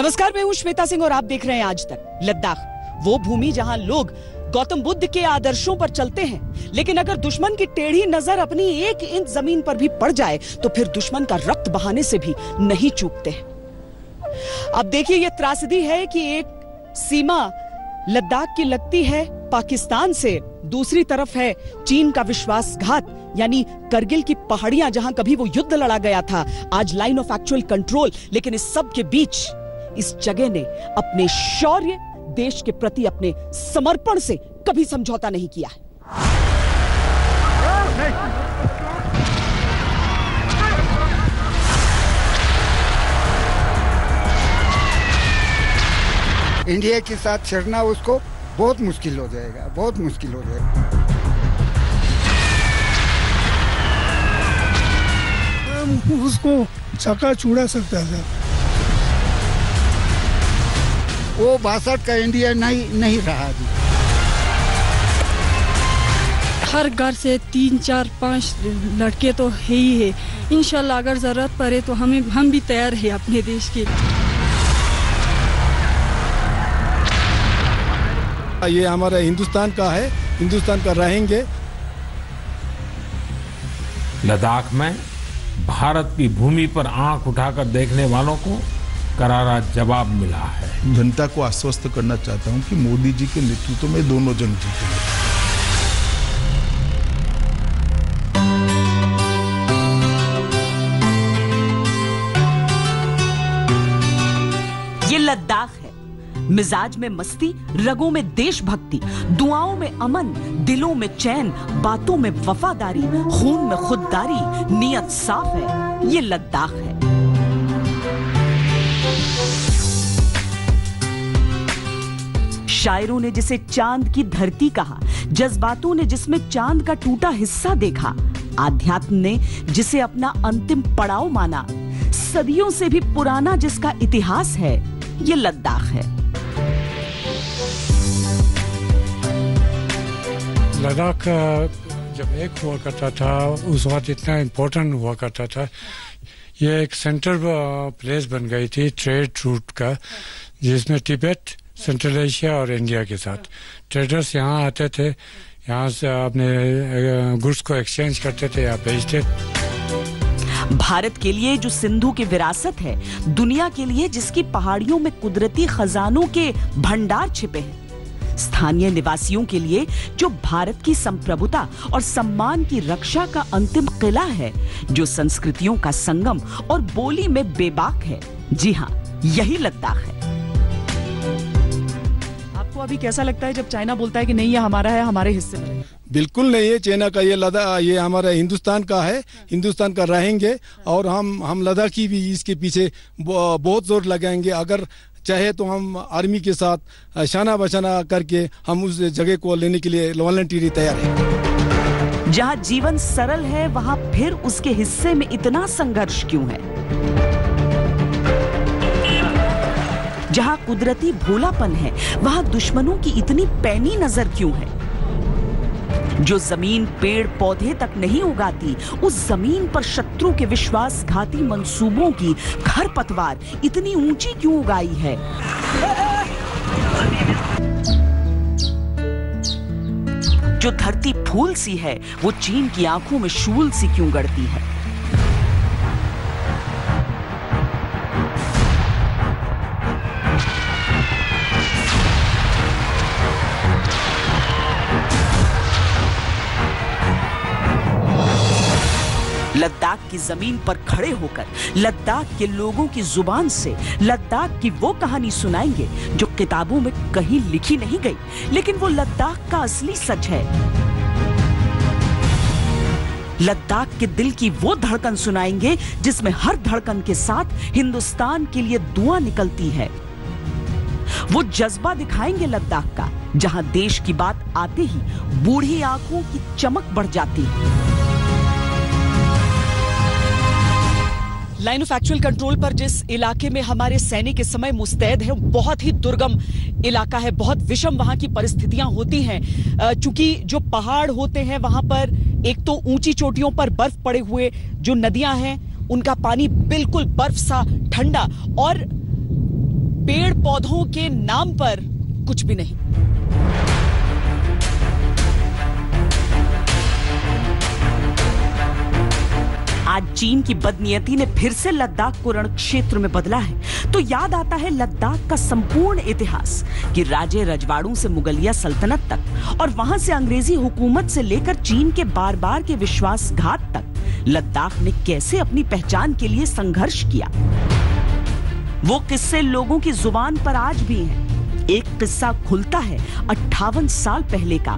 नमस्कार, मैं हूं श्वेता सिंह और आप देख रहे हैं आज तक। लद्दाख, वो भूमि जहां लोग गौतम बुद्ध के आदर्शों पर चलते हैं, लेकिन अगर दुश्मन की टेढ़ी नजर अपनी 1 इंच जमीन पर भी पड़ जाए तो फिर दुश्मन का रक्त बहाने से भी नहीं चूकते हैं। अब देखिए, यह त्रासदी है कि एक सीमा लद्दाख की लगती है पाकिस्तान से, दूसरी तरफ है चीन का विश्वासघात यानी करगिल की पहाड़ियां, जहां कभी वो युद्ध लड़ा गया था, आज लाइन ऑफ एक्चुअल कंट्रोल। लेकिन इस सब के बीच इस जगह ने अपने शौर्य, देश के प्रति अपने समर्पण से कभी समझौता नहीं किया है। इंडिया के साथ छिड़ना उसको बहुत मुश्किल हो जाएगा, बहुत मुश्किल हो जाएगा। उसको चका चूड़ा सकता था। वो 62 का इंडिया नहीं रहा अभी। हर घर से 3, 4, 5 लड़के तो है ही है। इंशाल्लाह अगर जरूरत पड़े तो हम भी तैयार हैं अपने देश के। ये हमारा हिंदुस्तान का है, हिंदुस्तान का रहेंगे। लद्दाख में भारत की भूमि पर आंख उठाकर देखने वालों को करारा जवाब मिला है। जनता को आश्वस्त करना चाहता हूं कि मोदी जी के नेतृत्व में दोनों जंग जीतेंगे। ये लद्दाख है, मिजाज में मस्ती, रगों में देशभक्ति, दुआओं में अमन, दिलों में चैन, बातों में वफादारी, खून में खुददारी, नियत साफ है। ये लद्दाख है। शायरों ने जिसे चांद की धरती कहा, जज्बातों ने जिसमें चांद का टूटा हिस्सा देखा, आध्यात्म ने जिसे अपना अंतिम पड़ाव माना, सदियों से भी पुराना जिसका इतिहास है, ये लद्दाख है। लद्दाख जब एक हुआ करता था उस वक्त इतना इम्पोर्टेंट हुआ करता था। ये एक सेंटर प्लेस बन गई थी ट्रेड रूट का, जिसमें तिब्बत, सेंट्रल एशिया और इंडिया के साथ ट्रेडर्स यहाँ आते थे, यहाँ से अपने गुड्स को एक्सचेंज करते थे या बेचते। भारत के लिए जो सिंधु की विरासत है, दुनिया के लिए जिसकी पहाड़ियों में कुदरती खजानों के भंडार छिपे हैं, स्थानीय निवासियों के लिए जो भारत की संप्रभुता और सम्मान की रक्षा का अंतिम किला है, जो संस्कृतियों का संगम और बोली में बेबाक है। जी हाँ, यही लद्दाख है। आपको अभी कैसा लगता है जब चाइना बोलता है कि नहीं, ये हमारा है, हमारे हिस्से में? बिल्कुल नहीं है चाइना का, ये लद्दाख ये हमारा हिंदुस्तान का है, हिंदुस्तान का रहेंगे। और हम लद्दाखी भी इसके पीछे बहुत जोर लगाएंगे। अगर चाहे तो हम आर्मी के साथ शाना बशाना करके हम उस जगह को लेने के लिए वॉलंटियरली तैयार हैं। जहां जीवन सरल है, वहां फिर उसके हिस्से में इतना संघर्ष क्यों है? जहां कुदरती भोलापन है, वहां दुश्मनों की इतनी पैनी नजर क्यों है? जो जमीन पेड़ पौधे तक नहीं उगाती, उस जमीन पर शत्रु के विश्वासघाती मंसूबों की खरपतवार इतनी ऊंची क्यों उगाई है? जो धरती फूल सी है, वो चीन की आंखों में शूल सी क्यों गड़ती है? लद्दाख की जमीन पर खड़े होकर लद्दाख के लोगों की जुबान से लद्दाख की वो कहानी सुनाएंगे जो किताबों में कहीं लिखी नहीं गई, लेकिन वो लद्दाख का असली सच है। लद्दाख के दिल की वो धड़कन सुनाएंगे जिसमें हर धड़कन के साथ हिंदुस्तान के लिए दुआ निकलती है। वो जज्बा दिखाएंगे लद्दाख का, जहां देश की बात आते ही बूढ़ी आंखों की चमक बढ़ जाती है। लाइन ऑफ एक्चुअल कंट्रोल पर जिस इलाके में हमारे सैनिक इस समय मुस्तैद हैं, बहुत ही दुर्गम इलाका है, बहुत विषम वहां की परिस्थितियां होती हैं। चूंकि जो पहाड़ होते हैं वहां पर एक तो ऊंची चोटियों पर बर्फ पड़े हुए, जो नदियां हैं उनका पानी बिल्कुल बर्फ सा ठंडा, और पेड़ पौधों के नाम पर कुछ भी नहीं। आज चीन की बदनीयती ने फिर से लद्दाख को रण क्षेत्र में बदला है तो याद आता है लद्दाख का संपूर्ण इतिहास कि राजे रजवाड़ों से मुगलिया सल्तनत तक और वहां से अंग्रेजी हुकूमत से लेकर चीन के बार बार के विश्वासघात तक लद्दाख ने कैसे अपनी पहचान के लिए संघर्ष किया। वो किस्से लोगों की जुबान पर आज भी हैं। एक किस्सा खुलता है 58 साल पहले का,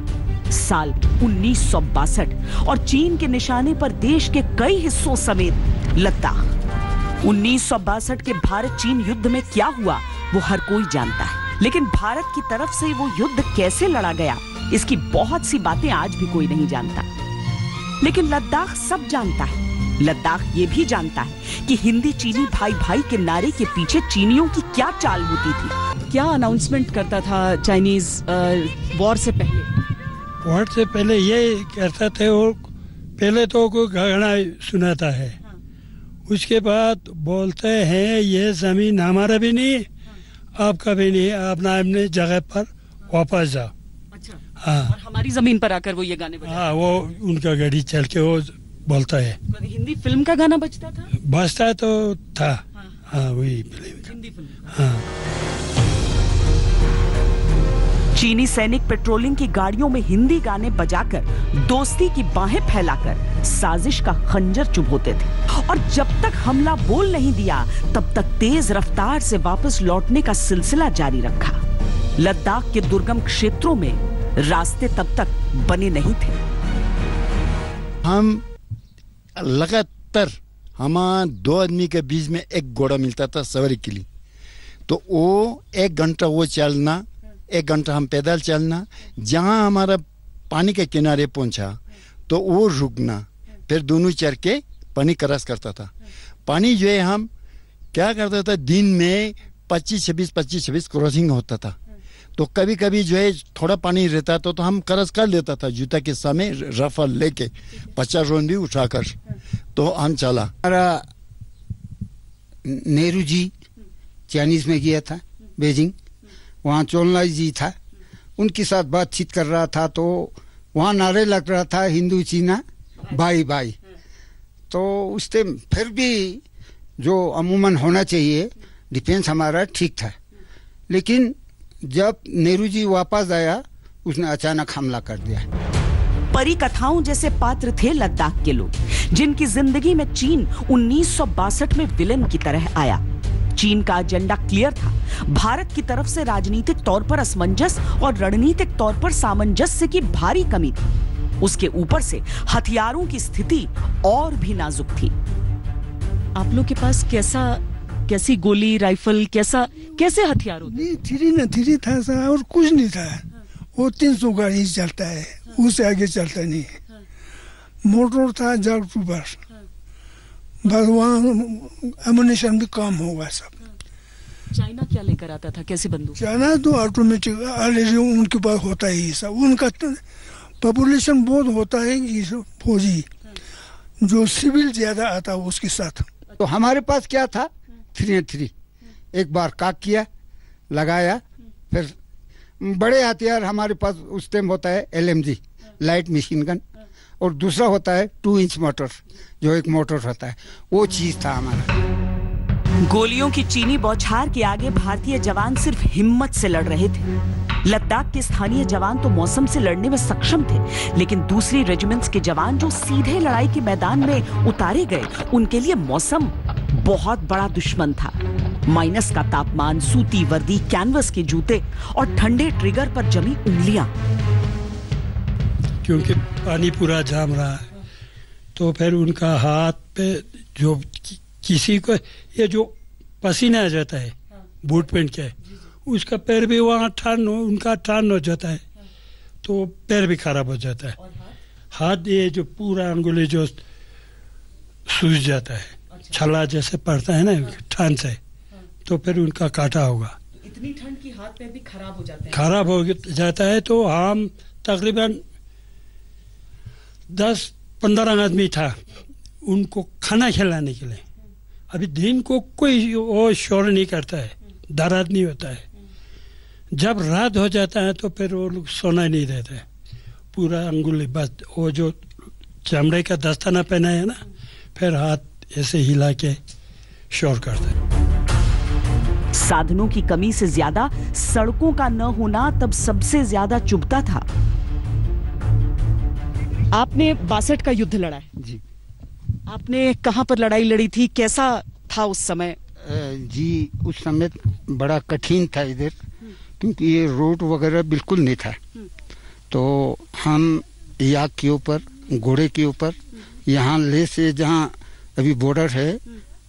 साल 1962 और चीन के निशाने पर देश के कई हिस्सों समेत लद्दाख। 1962 के भारत चीन युद्ध में क्या हुआ वो हर कोई जानता है, लेकिन भारत की तरफ से वो युद्ध कैसे लड़ा गया इसकी बहुत सी बातें आज भी कोई नहीं जानता। लेकिन लद्दाख सब जानता है। लद्दाख ये भी जानता है कि हिंदी चीनी भाई भाई के नारे के पीछे चीनियों की क्या चाल होती थी। क्या अनाउंसमेंट करता था चाइनीज वॉर से पहले? वॉर से पहले ये करता थे, वो पहले तो कोई गाना सुनाता है, उसके बाद बोलते हैं ये जमीन हमारा भी नहीं आपका भी नहीं, अपना अपने जगह पर वापस जाओ। अच्छा। हाँ, और हमारी जमीन पर आकर वो ये गाने बजाते। हाँ, वो उनका गाड़ी चल के वो बोलता है। हिंदी फिल्म का गाना बजता था? बजता तो था। हाँ, हाँ वही फिल्म का। हिंदी फिल्म। हाँ। चीनी सैनिक पेट्रोलिंग की गाड़ियों में हिंदी गाने बजाकर दोस्ती की बाहें फैलाकर साजिश का खंजर चुभोते थे और जब तक हमला बोल नहीं दिया तब तक तेज रफ्तार से वापस लौटने का सिलसिला जारी रखा। लद्दाख के दुर्गम क्षेत्रों में रास्ते तब तक बने नहीं थे। हम लगातार हमारे दो आदमी के बीच में एक घोड़ा मिलता था सवारी के लिए, तो वो 1 घंटा वो चलना, 1 घंटा हम पैदल चलना, जहाँ हमारा पानी के किनारे पहुंचा तो वो रुकना, फिर दोनों चढ़ के पानी क्रॉस करता था। पानी जो है हम क्या करता था, दिन में 25-26 क्रॉसिंग होता था, तो कभी कभी जो है थोड़ा पानी रहता तो हम क्रॉस कर लेता था जूता के सामने रफल लेके 50 रोन भी उठाकर, तो हम चला। हमारा नेहरू जी चाइनीज में गया था बीजिंग, वहाँ चोलनाई जी था, उनके साथ बातचीत कर रहा था तो वहाँ नारे लग रहा था हिंदू चीना भाई भाई। तो उस टाइम फिर भी जो अमूमन होना चाहिए डिफेंस हमारा ठीक था, लेकिन जब नेहरू जी वापस आया उसने अचानक हमला कर दिया। परी कथाओं जैसे पात्र थे लद्दाख के लोग, जिनकी जिंदगी में चीन 1962 में विलेन की तरह आया। चीन का एजेंडा क्लियर था, भारत की तरफ से राजनीतिक तौर पर असमंजस और रणनीतिक तौर पर सामंजस्य की भारी कमी थी। उसके ऊपर से हथियारों की स्थिति और भी नाजुक थी। आप लोग के पास कैसी गोली, राइफल, कैसे हथियार होते? नहीं, थ्री था सर, और कुछ नहीं था। वो 300 गाड़ी चलता है, उससे आगे चलता नहीं। मोटर था जग बस वहाँ एमुनेशन भी कम होगा सब। चाइना क्या लेकर आता था, कैसी बंदूक? चाइना तो ऑटोमेटिक ऑलरेडी उनके पास होता ही सब, उनका पॉपुलेशन बहुत होता है कि फौजी जो सिविल ज्यादा आता है उसके साथ। तो हमारे पास क्या था, 3 एक बार काक किया, लगाया, फिर बड़े हथियार हमारे पास उस टाइम होता है LMG लाइट मशीन गन, और दूसरा होता है 2 इंच मोटर, जो एक मोटर होता है, वो चीज था हमारा। गोलियों की चीनी बौछार के आगे भारतीय जवान सिर्फ हिम्मत से लड़ रहे थे। लद्दाख के स्थानीय जवान तो मौसम से लड़ने में सक्षम थे, लेकिन दूसरी रेजिमेंट्स के जवान जो सीधे लड़ाई के मैदान में उतारे गए, उनके लिए मौसम बहुत बड़ा दुश्मन था। माइनस का तापमान, सूती वर्दी, कैनवस के जूते और ठंडे ट्रिगर पर जमी उंगलियां। क्योंकि पानी पूरा जाम रहा है, तो फिर उनका हाथ पे जो किसी को ये जो पसीना आ जाता है बूट पहन के, उसका पैर भी वहाँ उनका ठंड हो जाता है, तो पैर भी खराब हो जाता है। हाथ ये जो पूरा अंगुली जो सूज जाता है, छला जैसे पड़ता है ना ठंड से, तो फिर उनका काटा होगा। इतनी ठंड की हाथ पैर भी खराब हो जाते हैं। खराब हो जाता है। तो हम तकरीबन 10-15 आदमी था उनको खाना खिलाने के लिए। अभी दिन को कोई वो शोर नहीं करता है, दर्द नहीं होता है। जब रात हो जाता है तो फिर वो लोग सोना नहीं देते, पूरा अंगुली बस वो जो चमड़े का दस्ताना पहना है ना, फिर हाथ ऐसे हिला के शोर करते हैं। साधनों की कमी से ज्यादा सड़कों का न होना तब सबसे ज्यादा चुभता था। आपने 62 का युद्ध लड़ा है जी। आपने कहां पर लड़ाई लड़ी थी, कैसा था उस समय? जी उस समय बड़ा कठिन था इधर, क्योंकि ये रोड वगैरह बिल्कुल नहीं था। तो हम याक के ऊपर, घोड़े के ऊपर, यहाँ ले से जहाँ अभी बॉर्डर है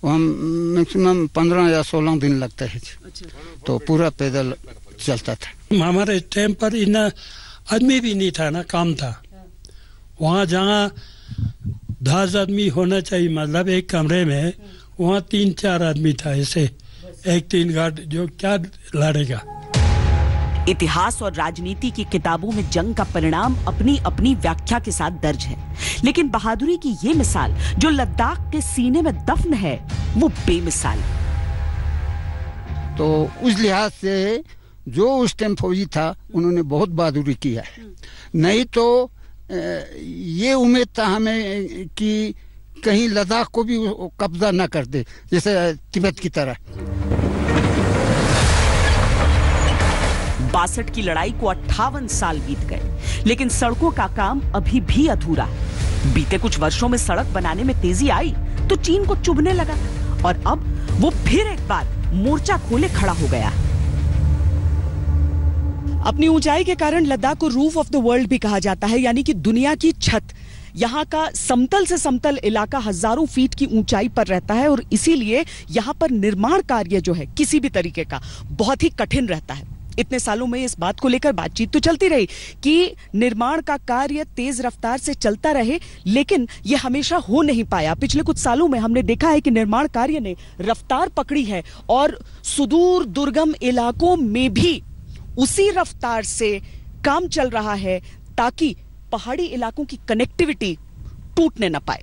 वहाँ मैक्सिमम 15 या 16 दिन लगता है। तो पूरा पैदल चलता था। हमारे टाइम पर इतना आदमी भी नहीं था ना, काम था। वहाँ जहाँ 10 आदमी होना चाहिए, मतलब एक कमरे में, वहाँ 3-4 आदमी था ऐसे, एक 3 गार्ड, जो क्या लड़ेगा। इतिहास और राजनीति की किताबों में जंग का परिणाम अपनी अपनी व्याख्या के साथ दर्ज है, लेकिन बहादुरी की ये मिसाल जो लद्दाख के सीने में दफन है, वो बेमिसाल। तो उस लिहाज से जो उस टाइम फौजी था उन्होंने बहुत बहादुरी किया है। नहीं तो ये उम्मीद था हमें कि कहीं लद्दाख को भी कब्जा ना कर दे, जैसे तिब्बत की तरह। 62 की लड़ाई को 58 साल बीत गए, लेकिन सड़कों का काम अभी भी अधूरा है। बीते कुछ वर्षों में सड़क बनाने में तेजी आई तो चीन को चुभने लगा, और अब वो फिर एक बार मोर्चा खोले खड़ा हो गया। अपनी ऊंचाई के कारण लद्दाख को रूफ ऑफ द वर्ल्ड भी कहा जाता है, यानी कि दुनिया की छत। यहाँ का समतल से समतल इलाका हजारों फीट की ऊंचाई पर रहता है, और इसीलिए यहाँ पर निर्माण कार्य जो है किसी भी तरीके का बहुत ही कठिन रहता है। इतने सालों में इस बात को लेकर बातचीत तो चलती रही कि निर्माण का कार्य तेज रफ्तार से चलता रहे, लेकिन यह हमेशा हो नहीं पाया। पिछले कुछ सालों में हमने देखा है कि निर्माण कार्य ने रफ्तार पकड़ी है, और सुदूर दुर्गम इलाकों में भी उसी रफ्तार से काम चल रहा है, ताकि पहाड़ी इलाकों की कनेक्टिविटी टूटने न पाए।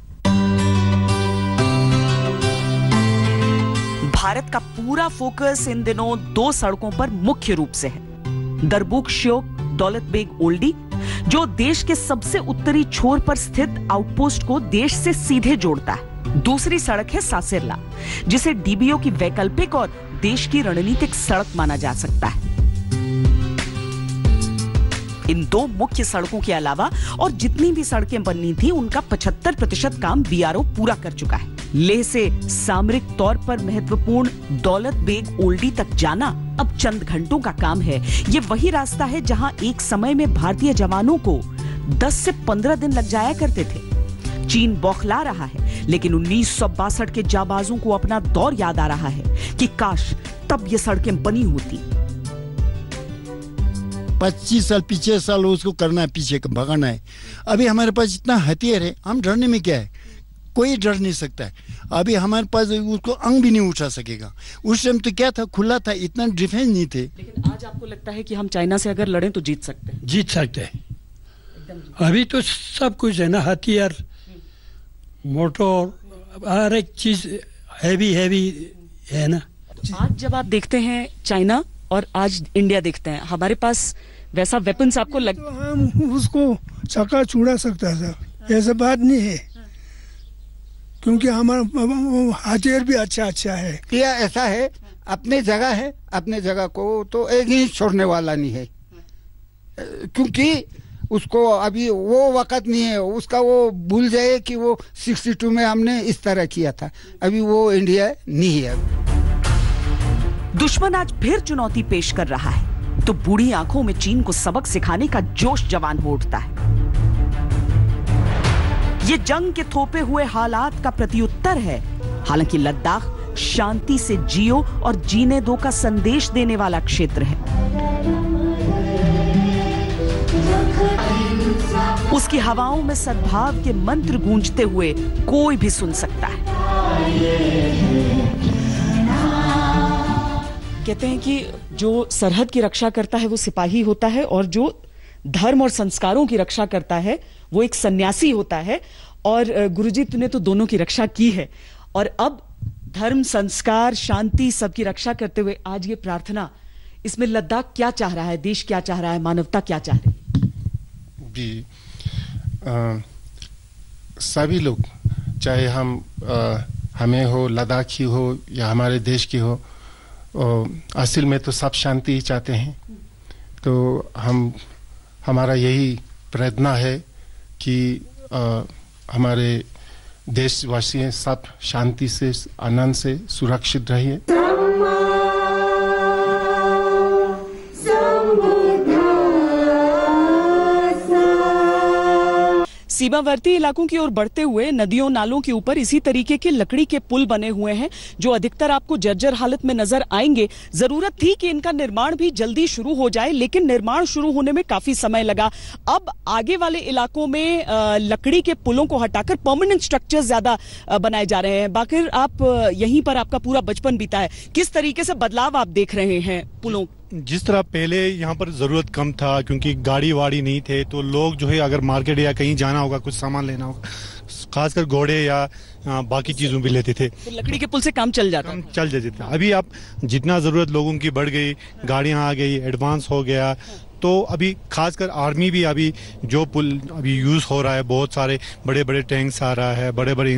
भारत का पूरा फोकस इन दिनों 2 सड़कों पर मुख्य रूप से है। दरबुक श्योक दौलत बेग ओल्डी, जो देश के सबसे उत्तरी छोर पर स्थित आउटपोस्ट को देश से सीधे जोड़ता है। दूसरी सड़क है सासिरला, जिसे डीबीओ की वैकल्पिक और देश की रणनीतिक सड़क माना जा सकता है। इन 2 मुख्य सड़कों के अलावा और जितनी भी सड़कें बननी थी, उनका 75% काम बीआरओ पूरा कर चुका है। लेह से सामरिक तौर पर महत्वपूर्ण दौलत बेग ओल्डी तक जाना अब चंद घंटों का काम है। ये वही रास्ता है जहां एक समय में भारतीय जवानों को 10 से 15 दिन लग जाया करते थे। चीन बौखला रहा है, लेकिन 1962 के जाबाजों को अपना दौर याद आ रहा है कि काश तब ये सड़कें बनी होती। 25 साल पीछे साल उसको करना है, पीछे भगाना है। अभी हमारे पास इतना हथियार है, हम डरने में क्या है, कोई डर नहीं सकता है। अभी हमारे पास उसको अंग भी नहीं उठा सकेगा। उस टाइम तो क्या था, खुला था, इतना डिफेंस नहीं थे। लेकिन आज आपको लगता है कि हम चाइना से अगर लड़ें तो जीत सकते हैं? जीत सकते हैं। अभी तो सब कुछ है ना, हथियार, मोटर, हर एक चीज हैवी है ना। आज जब आप देखते हैं चाइना और आज इंडिया देखते हैं, हमारे पास वैसा वेपन्स आपको तो हम उसको चका छुड़ा सकता था, ऐसा बात नहीं है, क्योंकि हमारा हथियार भी अच्छा है। या ऐसा है, अपने जगह है, अपने जगह को तो एक ही छोड़ने वाला नहीं है, क्योंकि उसको अभी वो वक्त नहीं है उसका, वो भूल जाए कि वो 62 में हमने इस तरह किया था। अभी वो इंडिया नहीं है। दुश्मन आज फिर चुनौती पेश कर रहा है, तो बूढ़ी आंखों में चीन को सबक सिखाने का जोश जवान हो उठता है। ये जंग के थोपे हुए हालात का प्रत्युत्तर है। हालांकि लद्दाख शांति से जियो और जीने दो का संदेश देने वाला क्षेत्र है। उसकी हवाओं में सद्भाव के मंत्र गूंजते हुए कोई भी सुन सकता है। कहते हैं कि जो सरहद की रक्षा करता है वो सिपाही होता है, और जो धर्म और संस्कारों की रक्षा करता है वो एक सन्यासी होता है। और गुरुजी, तूने तो दोनों की रक्षा की है, और अब धर्म, संस्कार, शांति सबकी रक्षा करते हुए आज ये प्रार्थना, इसमें लद्दाख क्या चाह रहा है, देश क्या चाह रहा है, मानवता क्या चाह रही है? जी, सभी लोग, चाहे हमें हो, लद्दाखी हो या हमारे देश की हो, असल में तो सब शांति ही चाहते हैं। तो हमारा यही प्रार्थना है कि हमारे देशवासी सब शांति से, आनंद से, सुरक्षित रहिए। सीमावर्ती इलाकों की ओर बढ़ते हुए नदियों नालों के ऊपर इसी तरीके के लकड़ी के पुल बने हुए हैं जो अधिकतर आपको जर्जर हालत में नजर आएंगे। जरूरत थी कि इनका निर्माण भी जल्दी शुरू हो जाए, लेकिन निर्माण शुरू होने में काफी समय लगा। अब आगे वाले इलाकों में लकड़ी के पुलों को हटाकर परमानेंट स्ट्रक्चर ज्यादा बनाए जा रहे हैं। बाकिर, आप यहीं पर आपका पूरा बचपन बीता है, किस तरीके से बदलाव आप देख रहे हैं पुलों? जिस तरह पहले यहाँ पर ज़रूरत कम था, क्योंकि गाड़ी वाड़ी नहीं थे, तो लोग जो है अगर मार्केट या कहीं जाना होगा, कुछ सामान लेना होगा, खासकर घोड़े या बाकी चीज़ों भी लेते थे, तो लकड़ी के पुल से काम चल जाते थे। अभी आप जितना ज़रूरत लोगों की बढ़ गई, गाड़ियाँ आ गई, एडवांस हो गया, तो अभी खासकर आर्मी भी अभी जो पुल अभी यूज़ हो रहा है, बहुत सारे बड़े बड़े टैंक्स आ रहा है, बड़े बड़े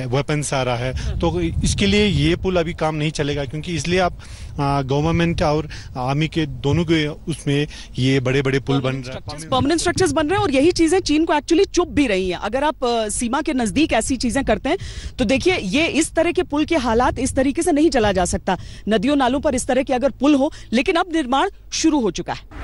वेपन्स आ रहा है, तो इसके लिए ये पुल अभी काम नहीं चलेगा, क्योंकि इसलिए आप गवर्नमेंट और आर्मी के दोनों के उसमें ये बड़े बड़े पुल बन रहे हैं, परमानेंट स्ट्रक्चर्स बन रहे हैं। और यही चीजें चीन को एक्चुअली चुप भी रही हैं। अगर आप सीमा के नजदीक ऐसी चीजें करते हैं तो देखिए, ये इस तरह के पुल के हालात इस तरीके से नहीं चला जा सकता। नदियों नालों पर इस तरह के अगर पुल हो, लेकिन अब निर्माण शुरू हो चुका है।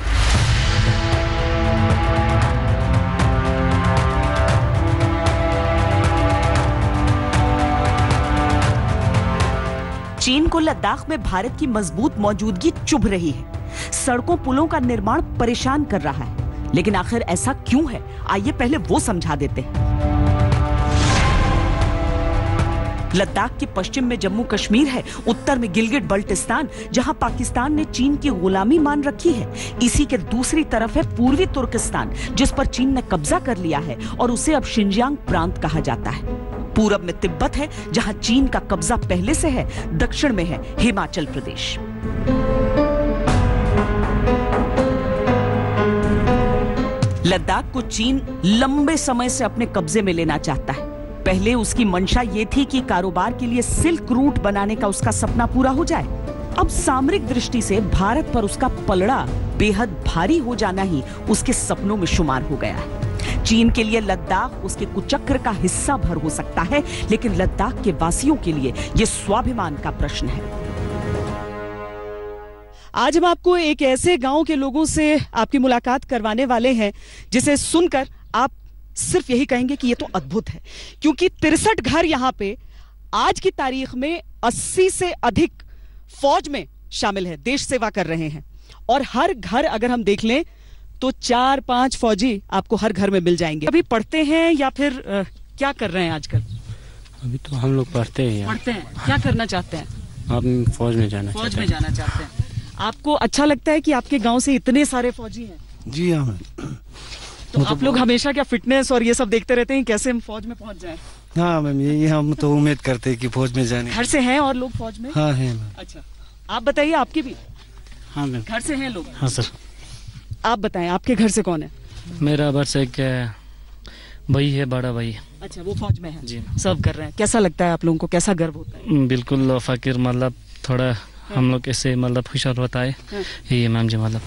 चीन को लद्दाख में भारत की मजबूत मौजूदगी चुभ रही है। सड़कों पुलों का निर्माण परेशान कर रहा है, लेकिन आखिर ऐसा क्यों है, आइए पहले वो समझा देते हैं। लद्दाख के पश्चिम में जम्मू कश्मीर है, उत्तर में गिलगिट बल्टिस्तान, जहां पाकिस्तान ने चीन की गुलामी मान रखी है। इसी के दूसरी तरफ है पूर्वी तुर्किस्तान, जिस पर चीन ने कब्जा कर लिया है और उसे अब शिनजियांग प्रांत कहा जाता है। पूरब में तिब्बत है, जहां चीन का कब्जा पहले से है। दक्षिण में है हिमाचल प्रदेश। लद्दाख को चीन लंबे समय से अपने कब्जे में लेना चाहता है। पहले उसकी मंशा ये थी कि कारोबार के लिए सिल्क रूट बनाने का उसका सपना पूरा हो जाए। अब सामरिक दृष्टि से भारत पर उसका पलड़ा बेहद भारी हो जाना ही उसके सपनों में शुमार हो गया है। चीन के लिए लद्दाख उसके कुचक्र का हिस्सा भर हो सकता है, लेकिन लद्दाख के वासियों के लिए यह स्वाभिमान का प्रश्न है। आज हम आपको एक ऐसे गांव के लोगों से आपकी मुलाकात करवाने वाले हैं जिसे सुनकर आप सिर्फ यही कहेंगे कि ये तो अद्भुत है, क्योंकि 63 घर यहाँ पे आज की तारीख में 80 से अधिक फौज में शामिल है, देश सेवा कर रहे हैं। और हर घर अगर हम देख लें तो 4-5 फौजी आपको हर घर में मिल जाएंगे। अभी पढ़ते हैं या फिर क्या कर रहे हैं आजकल? अभी तो हम लोग पढ़ते हैं। पढ़ते हैं, क्या करना चाहते हैं? हम फौज में जाना चाहते हैं। आपको अच्छा लगता है कि आपके गांव से इतने सारे फौजी हैं? जी हाँ। तो आप लोग हमेशा क्या फिटनेस और ये सब देखते रहते हैं कैसे हम फौज में पहुंच जाएं? हाँ मैम, यही हम तो उम्मीद करते हैं कि फौज में जाने। घर से हैं और लोग फौज में? हाँ हैं। अच्छा, आप बताइए, आपके भी? हाँ मैम, घर से हैं लोग? हाँ सर। आप बताएं, आपके घर से कौन है? मेरा बस एक भाई है, बड़ा भाई। अच्छा, वो फौज में है जी, सर्व कर रहे हैं। कैसा लगता है आप लोगों को, कैसा गर्व होता है? बिल्कुल फकीर, मतलब थोड़ा हम लोग ऐसे मतलब खुशहाल होता है। यही है मैम जी। मतलब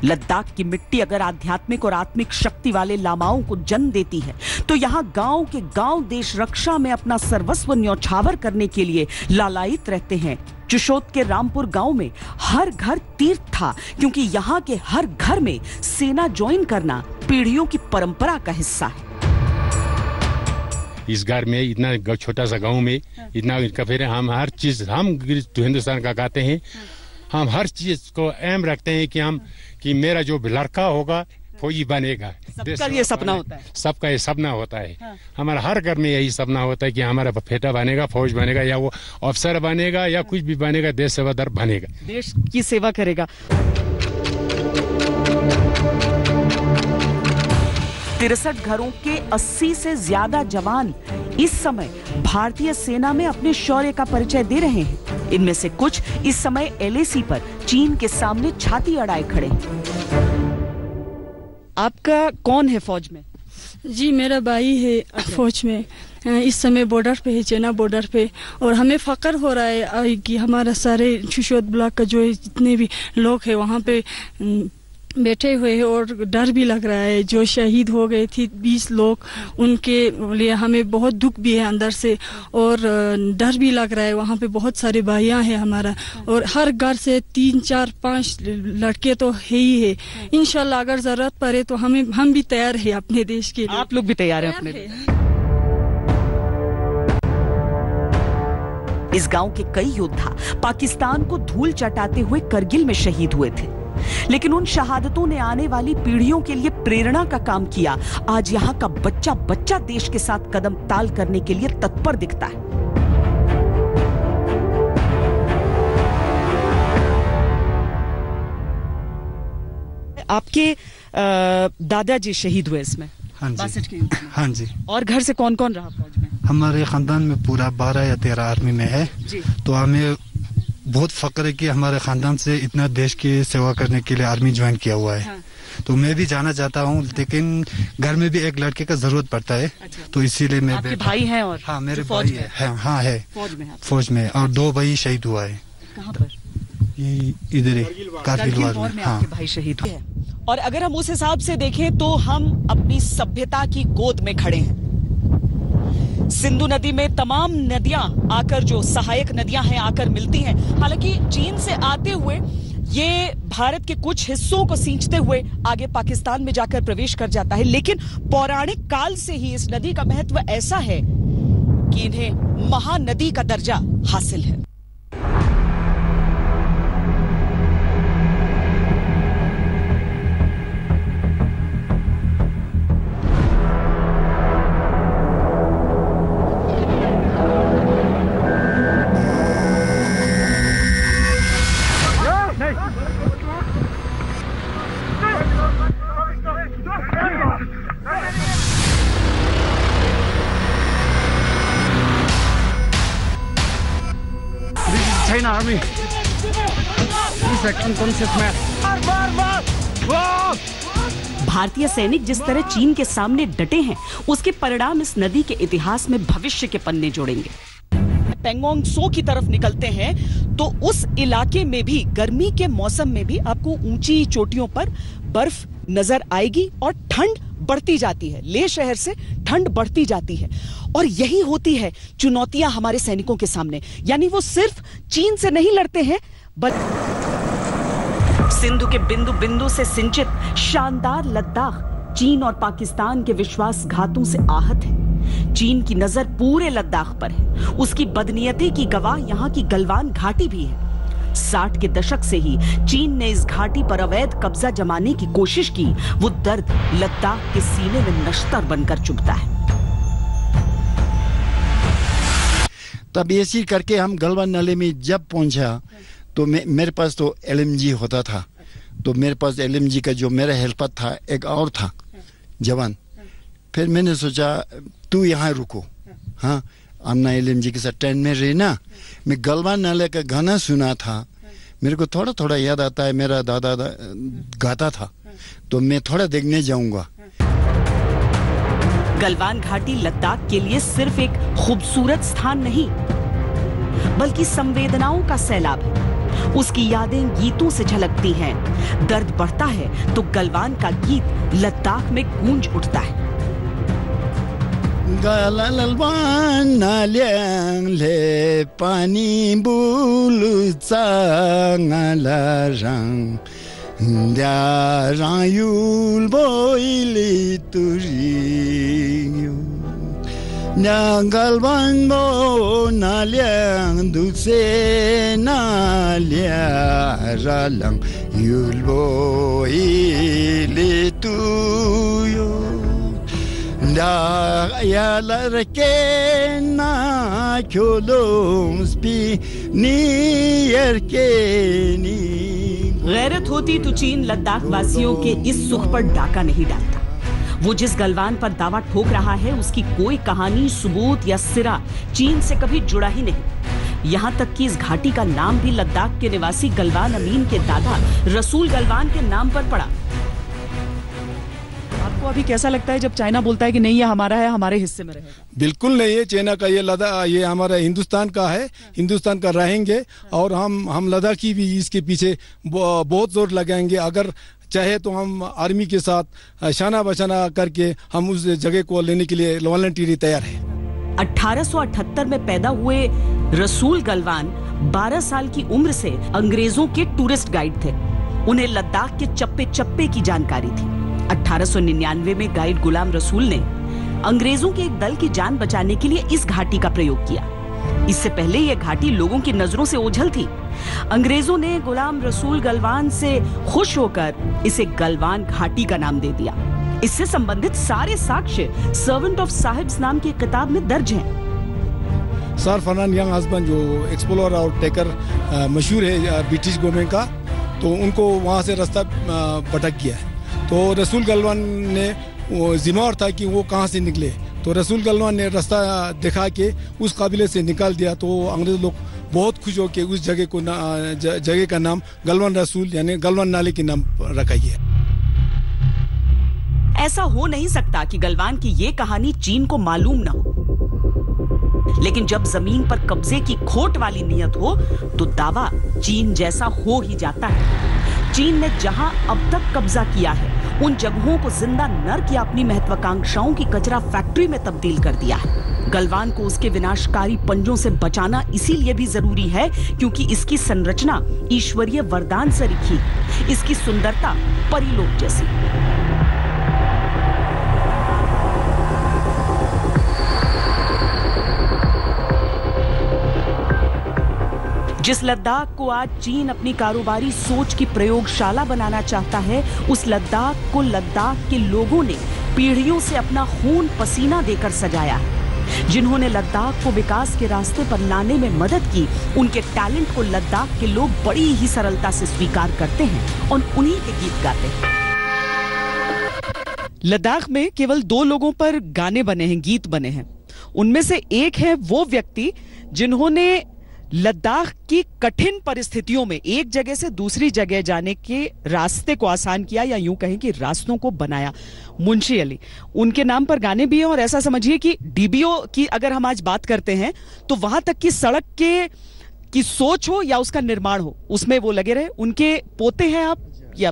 लद्दाख की मिट्टी अगर आध्यात्मिक और आत्मिक शक्ति वाले लामाओं को जन्म देती है, तो यहाँ गांव के गांव देश रक्षा में अपना सर्वस्व न्यौछावर करने के लिए लालायित रहते हैं। चुशोत के रामपुर गांव में हर घर तीर्थ था, क्योंकि यहाँ के हर घर में सेना ज्वाइन करना पीढ़ियों की परंपरा का हिस्सा है। इस घर में इतना छोटा सा गांव में इतना फिर हम हर चीज, हम हिंदुस्तान का गाते हैं, हम हर चीज को अहम रखते हैं कि मेरा जो लड़का होगा फौजी बनेगा। सबका ये सपना होता है। सबका ये सपना होता है। हाँ। हमारा हर घर में यही सपना होता है कि हमारा बेटा बनेगा, फौज बनेगा, या वो अफसर बनेगा या कुछ भी बनेगा, देश सेवादार बनेगा, देश की सेवा करेगा। 63 घरों के 80 से ज्यादा जवान इस समय भारतीय सेना में अपने शौर्य का परिचय दे रहे हैं। इनमें से कुछ इस समय LAC पर चीन के सामने छाती अड़ाए खड़े हैं। आपका कौन है फौज में? जी मेरा भाई है फौज में, इस समय बॉर्डर पे है, चेना बॉर्डर पे। और हमें फख्र हो रहा है कि हमारा सारे शिशोद ब्लॉक का जो जितने भी लोग हैं वहाँ पे बैठे हुए हैं और डर भी लग रहा है। जो शहीद हो गए थे 20 लोग, उनके लिए हमें बहुत दुख भी है अंदर से और डर भी लग रहा है। वहाँ पे बहुत सारे भाइयाँ हैं हमारा और हर घर से 3, 4, 5 लड़के तो है ही है। इंशाल्लाह अगर ज़रूरत पड़े तो हम भी तैयार हैं अपने देश के लिए। आप लोग भी तैयार हैं अपने लिए? इस गांव के कई योद्धा पाकिस्तान को धूल चटाते हुए करगिल में शहीद हुए थे, लेकिन उन शहादतों ने आने वाली पीढ़ियों के लिए प्रेरणा का काम किया। आज यहाँ का बच्चा बच्चा देश के साथ कदम ताल करने के लिए तत्पर दिखता है। आपके दादाजी शहीद हुए इसमें? हाँ जी, 62 के युद्ध में। हाँ जी। और घर से कौन कौन रहा फौज में? हमारे खानदान में पूरा 12 या 13 आर्मी में है जी। तो हमें बहुत फख्र है कि हमारे खानदान से इतना देश की सेवा करने के लिए आर्मी ज्वाइन किया हुआ है। हाँ। तो मैं भी जाना चाहता हूँ, लेकिन घर में भी एक लड़के का जरूरत पड़ता है। अच्छा। तो इसीलिए मैं आपके भाई हैं? और हाँ मेरे भाई है, हाँ है फौज में, और 2 भाई शहीद हुआ है। कहाँ पर? ये इधर ही कारगिल वार में। हाँ भाई शहीद हुए। और अगर हम उस हिसाब से देखें तो हम अपनी सभ्यता की गोद में खड़े हैं। सिंधु नदी में तमाम नदियां आकर, जो सहायक नदियां हैं, आकर मिलती हैं। हालांकि चीन से आते हुए ये भारत के कुछ हिस्सों को सींचते हुए आगे पाकिस्तान में जाकर प्रवेश कर जाता है, लेकिन पौराणिक काल से ही इस नदी का महत्व ऐसा है कि इन्हें महानदी का दर्जा हासिल है। China Army. This is a concept map. भारतीय सैनिक जिस तरह चीन के सामने डटे हैं, उसके परिणाम इस नदी के इतिहास में भविष्य के पन्ने जोड़ेंगे। पेंगोंग सो की तरफ निकलते हैं तो उस इलाके में भी गर्मी के मौसम में भी आपको ऊंची चोटियों पर बर्फ नजर आएगी और ठंड बढ़ती जाती है। लेह शहर से ठंड बढ़ती जाती है और यही होती है चुनौतियां हमारे सैनिकों के सामने। यानी वो सिर्फ चीन से नहीं लड़ते हैं, बल्कि सिंधु के बिंदु बिंदु से सिंचित शानदार लद्दाख चीन और पाकिस्तान के विश्वासघातों से आहत है। चीन की नजर पूरे लद्दाख पर है। उसकी बदनीयती की गवाह यहाँ की गलवान घाटी भी है। 60 के दशक से ही चीन ने इस घाटी पर अवैध कब्जा जमाने की कोशिश की। वो दर्द लद्दाख के सीने में नश्तर बनकर चुभता है। तब ऐसी करके हम गलवान नाले में जब पहुंचा तो मेरे पास तो LMG होता था। तो मेरे पास LMG का जो मेरा हेल्पर था एक और था जवान। फिर मैंने सोचा तू यहाँ रुको, हाँ अन्ना LMG के साथ ट्रेन में रहना। मैं गलवान नाले का गाना सुना था, मेरे को थोड़ा थोड़ा याद आता है, मेरा दादा गाता था, तो मैं थोड़ा देखने जाऊंगा। गलवान घाटी लद्दाख के लिए सिर्फ एक खूबसूरत स्थान नहीं, बल्कि संवेदनाओं का सैलाब है। उसकी यादें गीतों से झलकती हैं। दर्द बढ़ता है तो गलवान का गीत लद्दाख में गूंज उठता है। गलवान नाल्यां ले पानी बुलु चांगला रंग रायुल बोइली तुरियो गलवान बो नाल्यां दुसे नाल्या रालंग युल बोइली तुयो या लड़के ना क्यों स्पी नियर के नी। गैरत होती तो चीन लद्दाख वासियों के इस सुख पर डाका नहीं डालता। वो जिस गलवान पर दावा ठोक रहा है उसकी कोई कहानी, सबूत या सिरा चीन से कभी जुड़ा ही नहीं। यहाँ तक कि इस घाटी का नाम भी लद्दाख के निवासी गलवान अमीन के दादा रसूल गलवान के नाम पर पड़ा। आपको अभी कैसा लगता है जब चाइना बोलता है कि नहीं ये हमारा है, हमारे हिस्से में रहेगा? बिल्कुल नहीं है, चाइना का ये लद्दाख ये हमारा हिंदुस्तान का है, हिंदुस्तान का रहेंगे और हम लद्दाखी भी इसके पीछे बहुत जोर लगाएंगे। अगर चाहे तो हम आर्मी के साथ शाना बशाना करके हम उस जगह को लेने के लिए वॉलंटियरली तैयार है। 1878 में पैदा हुए रसूल गलवान 12 साल की उम्र से अंग्रेजों के टूरिस्ट गाइड थे। उन्हें लद्दाख के चप्पे चप्पे की जानकारी थी। 1899 में गाइड गुलाम रसूल ने अंग्रेजों के एक दल की जान बचाने के लिए इस घाटी का प्रयोग किया। इससे पहले यह घाटी लोगों की नजरों से ओझल थी। अंग्रेजों ने गुलाम रसूल गलवान से खुश होकर इसे गलवान घाटी का नाम दे दिया। इससे संबंधित सारे साक्ष्य सर्वेंट ऑफ साहिब्स नाम की किताब में दर्ज हैं। सर फर्नांड यंग हस्बैंड जो एक्सप्लोरर और टेकर मशहूर है ब्रिटिश गवर्नमेंट का, तो उनको वहाँ से रास्ता भटक गया है। तो रसूल गलवान ने वो जिम्मेवार था कि वो कहाँ से निकले, तो रसूल गलवान ने रास्ता दिखा के उस काबिले से निकाल दिया। तो अंग्रेज लोग बहुत खुश हो के उस जगह का नाम गलवान रसूल यानी गलवान नाले के नाम रखा गया। ऐसा हो नहीं सकता कि गलवान की ये कहानी चीन को मालूम न हो, लेकिन जब जमीन पर कब्जे की खोट वाली नियत हो तो दावा चीन जैसा हो ही जाता है। चीन ने जहां अब तक कब्जा किया है उन जगहों को जिंदा नर्क या अपनी महत्वाकांक्षाओं की कचरा फैक्ट्री में तब्दील कर दिया है। गलवान को उसके विनाशकारी पंजों से बचाना इसीलिए भी जरूरी है क्योंकि इसकी संरचना ईश्वरीय वरदान से लिखी, इसकी सुंदरता परीलोक जैसी। जिस लद्दाख को आज चीन अपनी कारोबारी सोच की प्रयोगशाला बनाना चाहता है, उस लद्दाख को लद्दाख के लोगों ने पीढ़ियों से अपना खून पसीना देकर सजाया है। जिन्होंने लद्दाख को विकास के रास्ते पर लाने में मदद की, उनके टैलेंट को लद्दाख के लोग बड़ी ही सरलता से स्वीकार करते हैं और उन्हीं के गीत गाते हैं। लद्दाख में केवल 2 लोगों पर गाने बने हैं, गीत बने हैं। उनमें से एक है वो व्यक्ति जिन्होंने लद्दाख की कठिन परिस्थितियों में एक जगह से दूसरी जगह जाने के रास्ते को आसान किया, या यूं कहें कि रास्तों को बनाया। मुंशी अली, उनके नाम पर गाने भी हैं और ऐसा समझिए कि डीबीओ की अगर हम आज बात करते हैं तो वहां तक की सड़क की सोच हो या उसका निर्माण हो, उसमें वो लगे रहे। उनके पोते हैं आप या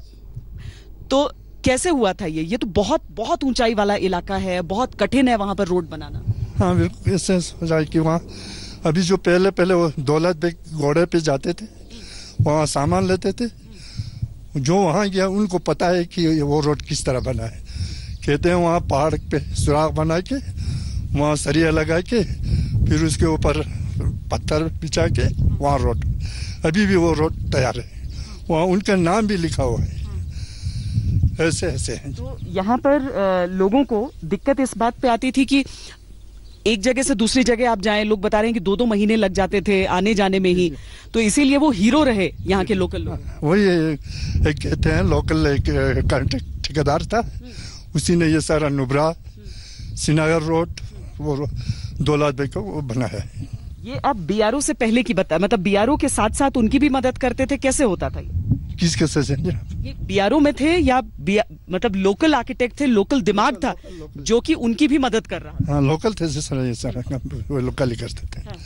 तो कैसे हुआ था ये तो बहुत बहुत ऊंचाई वाला इलाका है, बहुत कठिन है वहां पर रोड बनाना। हाँ बिल्कुल, इससे हो जाए कि वहाँ अभी जो पहले वो दौलत बेग घोड़े पे जाते थे, वहाँ सामान लेते थे। जो वहाँ गया उनको पता है कि वो रोड किस तरह बना है। कहते हैं वहाँ पहाड़ पे सुराख बना के वहाँ सरिया लगा के फिर उसके ऊपर पत्थर बिछा के वहाँ रोड, अभी भी वो रोड तैयार है। वहाँ उनका नाम भी लिखा हुआ है। ऐसे है। तो यहाँ पर लोगों को दिक्कत इस बात पे आती थी कि एक जगह से दूसरी जगह आप जाएं, लोग बता रहे हैं कि 2-2 महीने लग जाते थे आने जाने में ही, तो इसीलिए वो हीरो रहे यहाँ के लोकल लोग। वही एक कहते हैं लोकल एक कॉन्ट्रैक्ट ठेकेदार था, उसी ने ये सारा नुब्रा श्रीनगर रोड वो दौलत बेग को बनाया है। ये आप बीआरओ से पहले की बता, मतलब बीआरओ के साथ साथ उनकी भी मदद करते थे, कैसे होता था ये? किसके से ये बीआरओ में थे या मतलब लोकल आर्किटेक्ट थे, लोकल दिमाग था जो कि उनकी भी मदद कर रहा? हाँ लोकल थे, ये सारा काम वो लोकल ही करते थे। हाँ।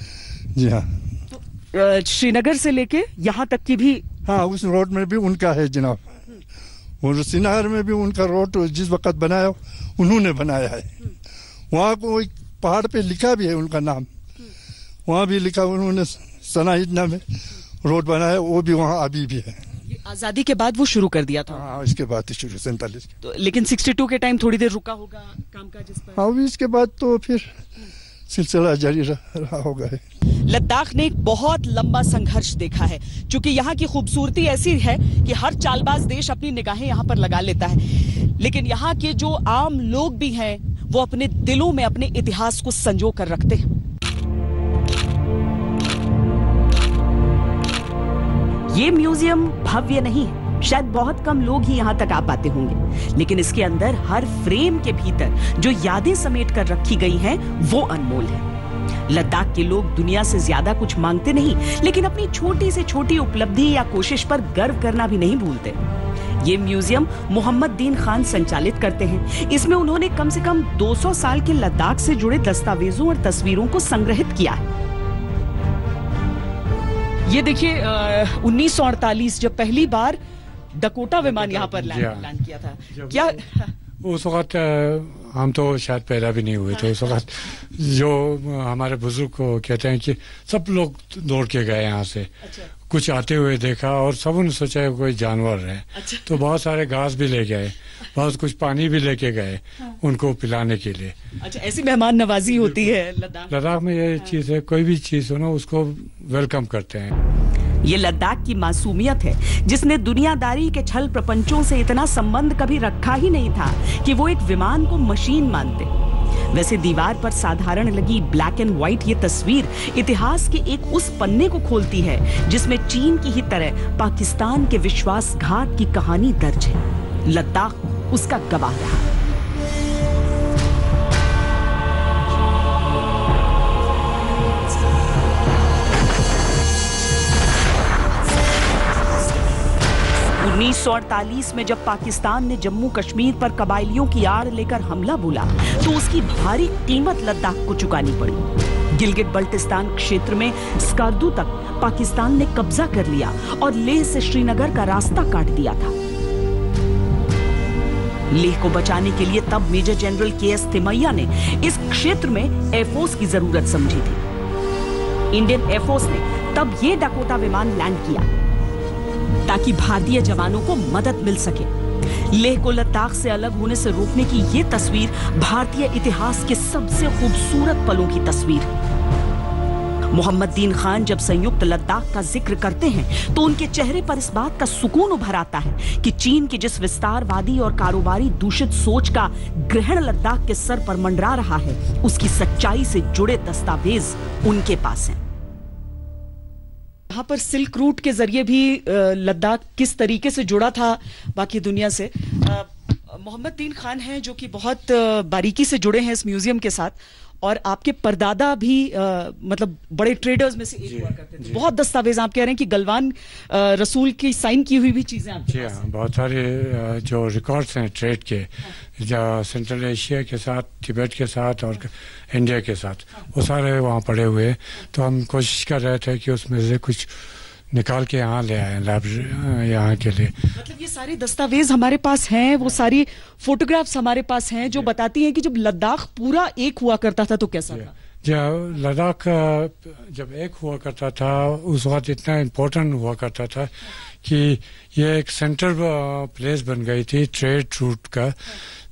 जी हाँ, तो श्रीनगर से लेके यहाँ तक की भी हाँ उस रोड में भी उनका है जनाब। और श्रीनगर में भी उनका रोड जिस वक्त बनाया उन्होंने बनाया है। वहाँ को एक पहाड़ पे लिखा भी है उनका नाम, वहाँ भी लिखा उन्होंने सनाइदना में रोड बनाया, वो भी वहाँ अभी भी है। आजादी के बाद वो शुरू कर दिया था? हाँ इसके बाद शुरू 47 तो, लेकिन 62 के टाइम थोड़ी देर रुका होगा कामकाज इस पर? हाँ इसके बाद तो फिर सिलसिला जारी रहा होगा। लद्दाख ने एक बहुत लंबा संघर्ष देखा है, क्योंकि यहाँ की खूबसूरती ऐसी है कि हर चालबाज देश अपनी निगाहें यहाँ पर लगा लेता है, लेकिन यहाँ के जो आम लोग भी हैं वो अपने दिलों में अपने इतिहास को संजो कर रखते हैं। ये म्यूजियम भव्य नहीं है, शायद बहुत कम लोग ही यहाँ तक आ पाते होंगे, लेकिन इसके अंदर हर फ्रेम के भीतर जो यादें समेट कर रखी गई हैं वो अनमोल है। लद्दाख के लोग दुनिया से ज्यादा कुछ मांगते नहीं, लेकिन अपनी छोटी से छोटी उपलब्धि या कोशिश पर गर्व करना भी नहीं भूलते। ये म्यूजियम मोहम्मद दीन खान संचालित करते हैं। इसमें उन्होंने कम से कम 200 साल के लद्दाख से जुड़े दस्तावेजों और तस्वीरों को संग्रहित किया है। ये देखिए 1948 जब पहली बार डकोटा विमान यहाँ पर लैंड किया था, क्या उस वक्त हम तो शायद पैदा भी नहीं हुए थे। उस वक्त जो हमारे बुजुर्ग को कहते हैं कि सब लोग दौड़ के गए यहाँ से। अच्छा। कुछ आते हुए देखा और सब ने सोचा कोई जानवर है। अच्छा। तो बहुत सारे घास भी ले गए, बहुत कुछ पानी भी लेके गए। हाँ। उनको पिलाने के लिए। अच्छा, ऐसी मेहमान नवाजी होती है लद्दाख में। ये चीज है, कोई भी चीज हो ना उसको वेलकम करते हैं। ये लद्दाख की मासूमियत है जिसने दुनियादारी के छल प्रपंचों से इतना संबंध कभी रखा ही नहीं था कि वो एक विमान को मशीन मानते। वैसे दीवार पर साधारण लगी ब्लैक एंड व्हाइट ये तस्वीर इतिहास के एक उस पन्ने को खोलती है जिसमें चीन की ही तरह पाकिस्तान के विश्वासघात की कहानी दर्ज है। लद्दाख उसका गवाह रहा। 1948 में जब पाकिस्तान ने जम्मू कश्मीर पर कबायलियों की आड़ लेकर हमला बोला तो उसकी भारी कीमत लद्दाख को चुकानी पड़ी। गिलगित बल्टिस्तान क्षेत्र में स्कार्दू तक पाकिस्तान ने कब्जा कर लिया और लेह से श्रीनगर का रास्ता काट दिया था। लेह को बचाने के लिए तब मेजर जनरल के.एस. थिमैया ने इस क्षेत्र में एयरफोर्स की जरूरत समझी थी। इंडियन एयरफोर्स ने तब ये डकोटा विमान लैंड किया ताकि भारतीय जवानों को मदद मिल सके। लेह को लद्दाख से अलग होने से रोकने की ये तस्वीर भारतीय इतिहास के सबसे खूबसूरत पलों की तस्वीर है। मोहम्मद दीन खान जब संयुक्त लद्दाख का जिक्र करते हैं तो उनके चेहरे पर इस बात का सुकून उभर आता है कि चीन की जिस विस्तारवादी और कारोबारी दूषित सोच का ग्रहण लद्दाख के सर पर मंडरा रहा है उसकी सच्चाई से जुड़े दस्तावेज उनके पास हैं। यहाँ पर सिल्क रूट के जरिए भी लद्दाख किस तरीके से जुड़ा था बाकी दुनिया से। मोहम्मद दीन खान हैं जो कि बहुत बारीकी से जुड़े हैं इस म्यूजियम के साथ और आपके परदादा भी मतलब बड़े ट्रेडर्स में से एक हुआ करते थे। बहुत दस्तावेज आप कह रहे हैं कि गलवान रसूल की साइन की हुई भी चीजें आपके पास हैं। बहुत सारे जो रिकॉर्ड्स हैं ट्रेड के सेंट्रल एशिया के साथ, तिब्बत के साथ और इंडिया के साथ वो सारे वहाँ पड़े हुए। तो हम कोशिश कर रहे थे कि उसमें से कुछ निकाल के यहाँ ले आए लाइब्रेरी यहाँ के लिए। मतलब ये सारे दस्तावेज हमारे पास हैं, वो सारी फोटोग्राफ्स हमारे पास हैं जो बताती हैं कि जब लद्दाख पूरा एक हुआ करता था तो कैसा था। जब लद्दाख जब एक हुआ करता था उस वक्त इतना इम्पोर्टेंट हुआ करता था कि ये एक सेंटर प्लेस बन गई थी ट्रेड रूट का,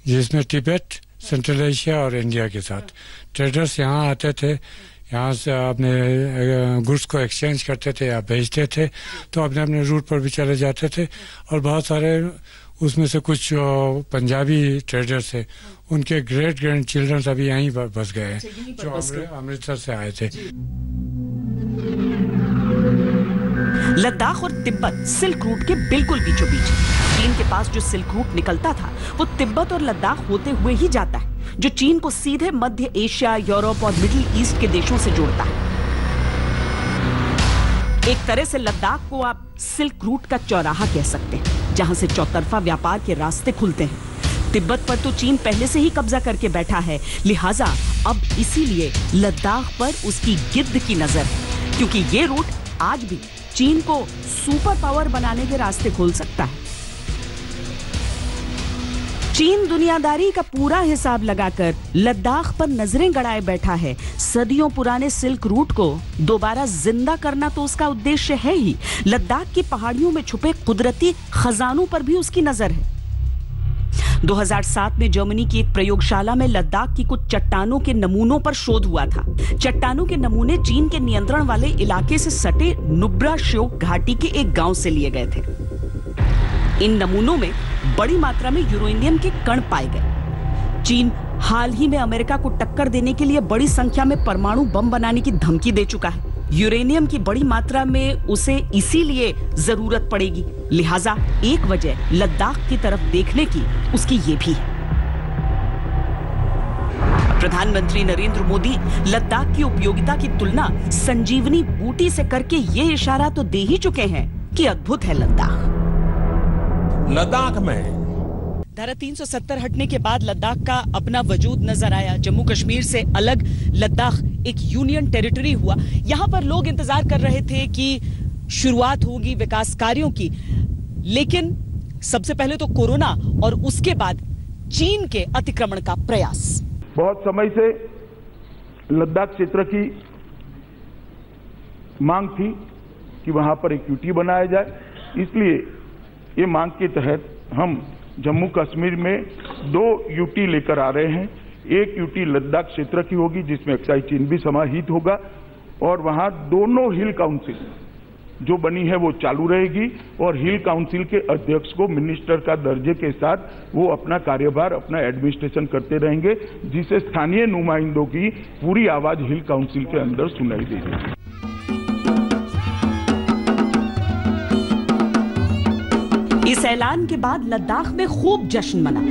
जिसमें तिब्बत, सेंट्रल एशिया और इंडिया के साथ ट्रेडर्स यहाँ आते थे, यहाँ से अपने गुड्स को एक्सचेंज करते थे या बेचते थे, तो अपने अपने रूट पर भी चले जाते थे। और बहुत सारे उसमें से कुछ पंजाबी ट्रेडर्स थे, उनके ग्रेट ग्रैंड चिल्ड्रन अभी यहीं बस गए जो अमृतसर से आए थे। लद्दाख और तिब्बत सिल्क रूट के बिल्कुल बीचों बीच। चीन के पास जो सिल्क रूट निकलता था वो तिब्बत और लद्दाख होते हुए ही जाता है, जो चीन को सीधे मध्य एशिया, यूरोप और मिडिल ईस्ट के देशों से जोड़ता है। एक तरह से लद्दाख को आप सिल्क रूट का चौराहा कह सकते हैं, जहां से चौतरफा व्यापार के रास्ते खुलते हैं। तिब्बत पर तो चीन पहले से ही कब्जा करके बैठा है, लिहाजा अब इसीलिए लद्दाख पर उसकी गिद्ध की नजर है, क्योंकि ये रूट आज भी चीन को सुपर पावर बनाने के रास्ते खोल सकता है। चीन दुनियादारी का पूरा हिसाब लगाकर लद्दाख पर नजरें गड़ाए बैठा है। सदियों पुराने सिल्क रूट को दोबारा जिंदा करना तो उसका उद्देश्य है ही, लद्दाख की पहाड़ियों में छुपे कुदरती खजानों पर भी उसकी नजर है। 2007 में जर्मनी की एक प्रयोगशाला में लद्दाख की कुछ चट्टानों के नमूनों पर शोध हुआ था। चट्टानों के नमूने चीन के नियंत्रण वाले इलाके से सटे नुब्रा श्योक घाटी के एक गांव से लिए गए थे। इन नमूनों में बड़ी मात्रा में यूरेनियम के कण पाए गए। चीन हाल ही में अमेरिका को टक्कर देने के लिए बड़ी संख्या में परमाणु बम बनाने की धमकी दे चुका है। यूरेनियम की बड़ी मात्रा में उसे इसीलिए जरूरत पड़ेगी, लिहाजा एक वजह लद्दाख की तरफ देखने की उसकी ये भी है। प्रधानमंत्री नरेंद्र मोदी लद्दाख की उपयोगिता की तुलना संजीवनी बूटी से करके ये इशारा तो दे ही चुके हैं कि अद्भुत है लद्दाख। लद्दाख में धारा 370 हटने के बाद लद्दाख का अपना वजूद नजर आया। जम्मू कश्मीर से अलग लद्दाख एक यूनियन टेरिटरी हुआ। यहाँ पर लोग इंतजार कर रहे थे कि शुरुआत होगी विकास कार्यों की, लेकिन सबसे पहले तो कोरोना और उसके बाद चीन के अतिक्रमण का प्रयास। बहुत समय से लद्दाख क्षेत्र की मांग थी कि वहां पर एक यूटी बनाया जाए, इसलिए ये मांग के तहत हम जम्मू कश्मीर में 2 यूटी लेकर आ रहे हैं। एक यूटी लद्दाख क्षेत्र की होगी जिसमें अक्साई चीन भी समाहित होगा, और वहां दोनों हिल काउंसिल जो बनी है वो चालू रहेगी, और हिल काउंसिल के अध्यक्ष को मिनिस्टर का दर्जे के साथ वो अपना कार्यभार, अपना एडमिनिस्ट्रेशन करते रहेंगे, जिससे स्थानीय नुमाइंदों की पूरी आवाज हिल काउंसिल के अंदर सुनाई देगी। इस ऐलान के बाद लद्दाख में खूब जश्न मना,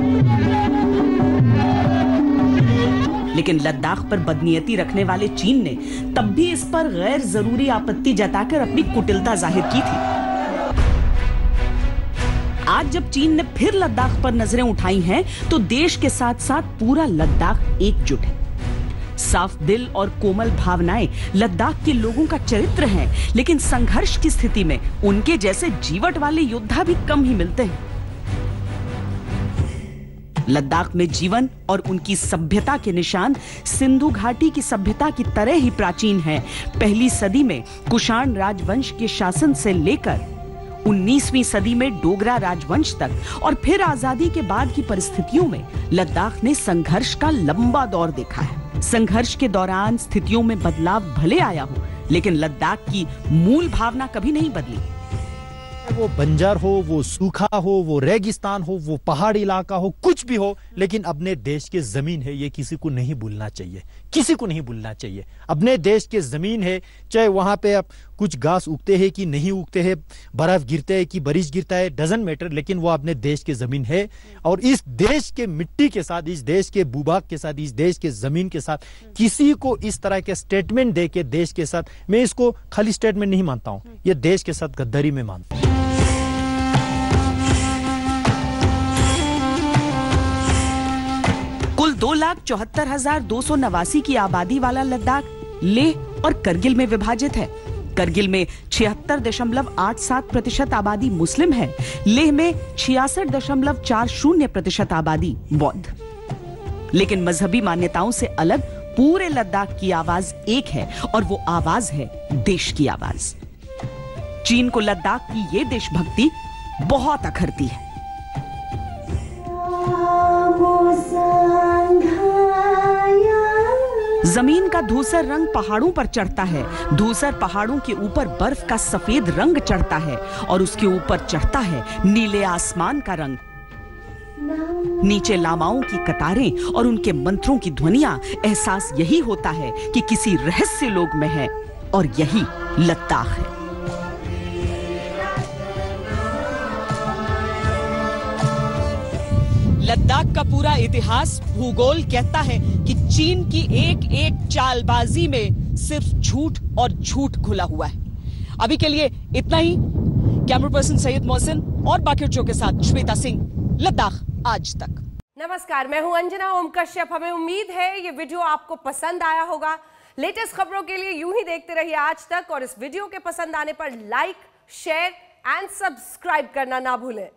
लेकिन लद्दाख पर बदनीयती रखने वाले चीन ने तब भी इस पर गैर जरूरी आपत्ति जताकर अपनी कुटिलता जाहिर की थी। आज जब चीन ने फिर लद्दाख पर नजरें उठाई हैं, तो देश के साथ साथ पूरा लद्दाख एकजुट है। साफ दिल और कोमल भावनाएं लद्दाख के लोगों का चरित्र हैं, लेकिन संघर्ष की स्थिति में उनके जैसे जीवट वाले योद्धा भी कम ही मिलते हैं। लद्दाख में जीवन और उनकी सभ्यता के निशान सिंधु घाटी की सभ्यता की तरह ही प्राचीन हैं। पहली सदी में कुषाण राजवंश के शासन से लेकर 19वीं सदी में डोगरा राजवंश तक, और फिर आजादी के बाद की परिस्थितियों में लद्दाख ने संघर्ष का लंबा दौर देखा है। संघर्ष के दौरान स्थितियों में बदलाव भले आया हो, लेकिन लद्दाख की मूल भावना कभी नहीं बदली। वो बंजर हो, वो सूखा हो, वो रेगिस्तान हो, वो पहाड़ी इलाका हो, कुछ भी हो, लेकिन अपने देश की जमीन है, ये किसी को नहीं भूलना चाहिए, किसी को नहीं भूलना चाहिए। अपने देश की जमीन है, चाहे वहां पे अब कुछ घास उगते हैं कि नहीं उगते हैं, बर्फ गिरते है कि बारिश गिरता है, डजंट मैटर, लेकिन वो अपने देश की जमीन है। और इस देश के मिट्टी के साथ, इस देश के भूभाग के साथ, इस देश के जमीन के साथ किसी को इस तरह के स्टेटमेंट दे के देश के साथ, मैं इसको खाली स्टेटमेंट नहीं मानता हूं, ये देश के साथ गद्दारी में मानता हूं। कुल 2,74,289 की आबादी वाला लद्दाख लेह और करगिल में विभाजित है। करगिल में 76.87% आबादी मुस्लिम है, लेह में 66.40% आबादी बौद्ध। लेकिन मजहबी मान्यताओं से अलग पूरे लद्दाख की आवाज एक है, और वो आवाज है देश की आवाज। चीन को लद्दाख की ये देशभक्ति बहुत अखरती है। जमीन का धूसर रंग पहाड़ों पर चढ़ता है, धूसर पहाड़ों के ऊपर बर्फ का सफेद रंग चढ़ता है, और उसके ऊपर चढ़ता है नीले आसमान का रंग। नीचे लामाओं की कतारें और उनके मंत्रों की ध्वनियां, एहसास यही होता है कि किसी रहस्य लोक में है, और यही लद्दाख है। लद्दाख का पूरा इतिहास, भूगोल कहता है कि चीन की एक एक चालबाजी में सिर्फ झूठ और झूठ घुला हुआ है। अभी के लिए इतना ही। कैमरा पर्सन सैयद मोहसिन और बाकिर के साथ श्वेता सिंह, लद्दाख आज तक। नमस्कार, मैं हूं अंजना ओम कश्यप। हमें उम्मीद है ये वीडियो आपको पसंद आया होगा। लेटेस्ट खबरों के लिए यूं ही देखते रहिए आज तक, और इस वीडियो के पसंद आने पर लाइक, शेयर एंड सब्सक्राइब करना ना भूलें।